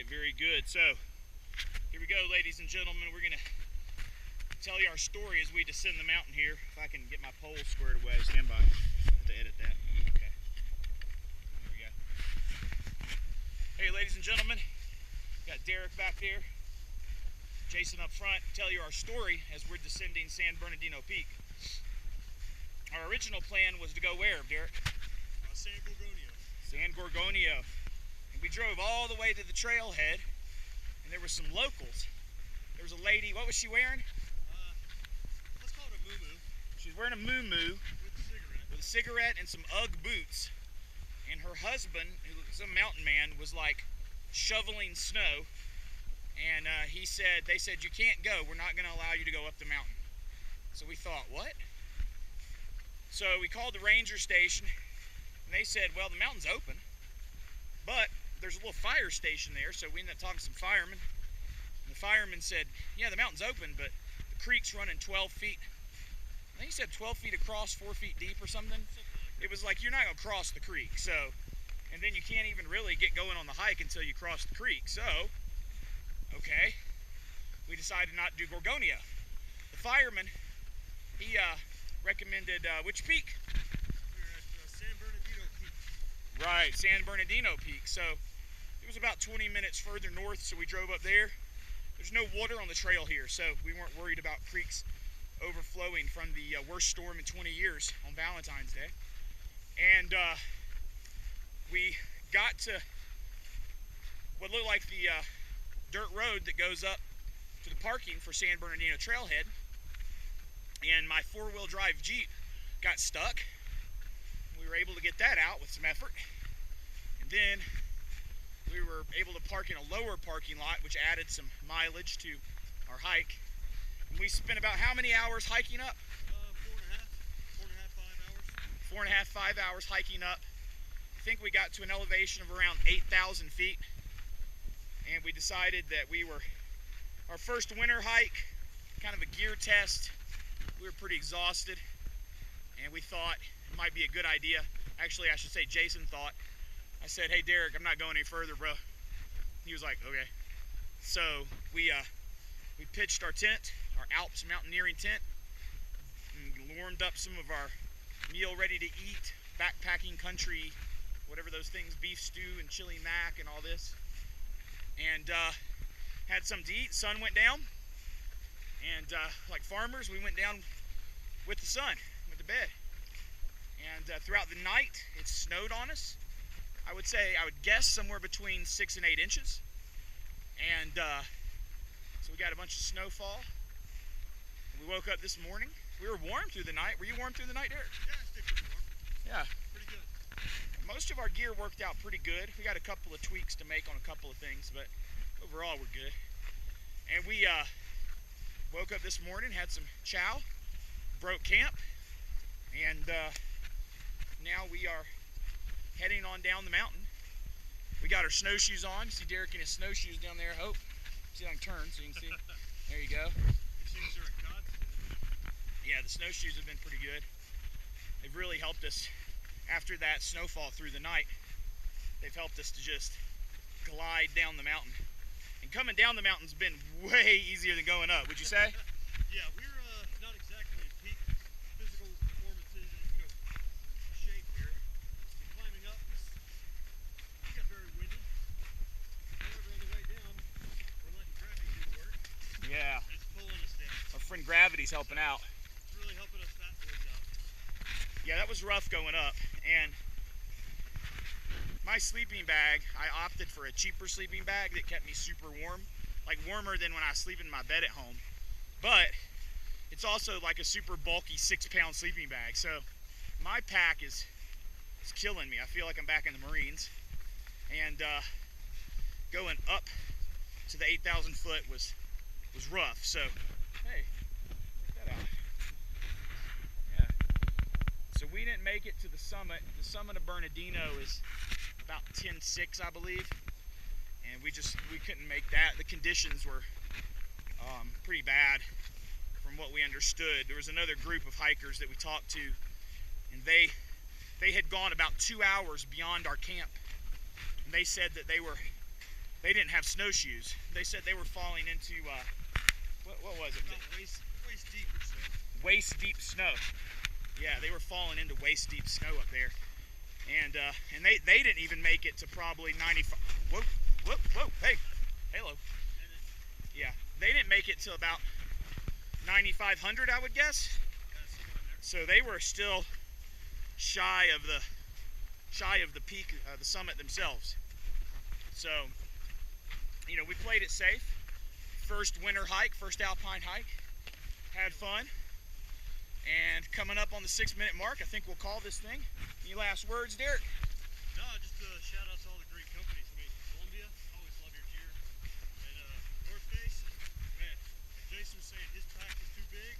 very good. So, here we go, ladies and gentlemen. We're going to tell you our story as we descend the mountain here. If I can get my pole squared away, stand by to edit that. Okay. There we go. Hey, ladies and gentlemen. Got Derek back there. Jason up front. Tell you our story as we're descending San Bernardino Peak. Our original plan was to go where, Derek? San Gorgonio. San Gorgonio. And we drove all the way to the trailhead, and there were some locals. There was a lady, what was she wearing? Let's call it a moo-moo. She was wearing a moo-moo With a cigarette. with a cigarette and some Ugg boots. And her husband, who was a mountain man, was like shoveling snow. And they said, you can't go. We're not going to allow you to go up the mountain. So we thought, what? So we called the ranger station, and they said, well, the mountain's open, but there's a little fire station there. So we ended up talking to some firemen. And the fireman said, yeah, the mountain's open, but the creek's running 12 feet. I think he said 12 feet across, 4 feet deep or something. It was like, you're not going to cross the creek. So, and then you can't even really get going on the hike until you cross the creek. So, okay, we decided not to do Gorgonio. The fireman, he recommended which peak? We're at San Bernardino Peak. Right, San Bernardino Peak. So it was about 20 minutes further north, so we drove up there. There's no water on the trail here, so we weren't worried about creeks overflowing from the worst storm in 20 years on Valentine's Day. And we got to what looked like the dirt road that goes up to the parking for San Bernardino Trailhead, and my four-wheel drive Jeep got stuck. We were able to get that out with some effort, and then we were able to park in a lower parking lot, which added some mileage to our hike. And we spent about how many hours hiking up? 4.5, 5 hours. 4.5, 5 hours hiking up. I think we got to an elevation of around 8,000 feet. And we decided that we were, our first winter hike, kind of a gear test. We were pretty exhausted, and we thought it might be a good idea. Actually, I should say Jason thought. I said, hey Derek, I'm not going any further, bro. He was like, okay. So we pitched our tent, our Alps mountaineering tent, and warmed up some of our meal ready to eat, backpacking country, whatever those things, beef stew and chili mac and all this. And had something to eat. Sun went down, and like farmers, we went down with the sun, went to bed. And throughout the night, it snowed on us. I would guess somewhere between 6 and 8 inches. And so we got a bunch of snowfall. And we woke up this morning. We were warm through the night. Were you warm through the night, Derek? Yeah, I stayed pretty warm. Yeah. Pretty good. Most of our gear worked out pretty good. We got a couple of tweaks to make on a couple of things, but overall we're good. And we woke up this morning, had some chow, broke camp, and now we are heading on down the mountain. We got our snowshoes on. You see Derek in his snowshoes down there, I hope. See if I can turn so you can see. There you go. These things are a godsend. Yeah, the snowshoes have been pretty good. They've really helped us after that snowfall through the night. They've helped us to just glide down the mountain. And coming down the mountain's been way easier than going up, would you say? Yeah, we're not exactly in peak physical performances and shape here. Climbing up, it got very windy. However, on the way down, we're letting gravity do the work. Yeah. And it's pulling us down. Our friend Gravity's helping out. It's really helping us fat boys out. Yeah, that was rough going up. And my sleeping bag, I opted for a cheaper sleeping bag that kept me super warm. Like warmer than when I was sleeping in my bed at home. But it's also like a super bulky 6-pound sleeping bag. So my pack is killing me. I feel like I'm back in the Marines. And going up to the 8,000 foot was rough. So, hey, check that out. Yeah. So we didn't make it to the summit. The summit of Bernardino is about 10.6, I believe. And we couldn't make that. The conditions were pretty bad from what we understood. There was another group of hikers that we talked to, and they had gone about 2 hours beyond our camp. And they said that they were they didn't have snowshoes. They said they were falling into what was it? About waist deep or so. Waist deep snow. Yeah, they were falling into waist deep snow up there, and they didn't even make it to probably 95. Whoa, whoa, whoa! Hey, hello. Yeah, they didn't make it to about 9,500, I would guess. So they were still shy of the peak, the summit themselves. So, you know, we played it safe. First winter hike, first alpine hike. Had fun. And coming up on the 6-minute mark, I think we'll call this thing. Any last words, Derek? No, just shout out to all the great companies. I mean, Columbia, always love your gear. And North Face, man, Jason was saying his pack is too big.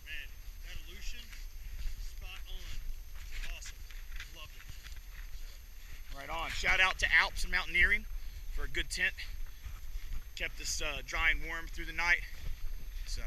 Man, that Aleutian, spot on. Awesome. Loved it. Right on. Shout out to Alps and Mountaineering for a good tent. Kept us dry and warm through the night. So.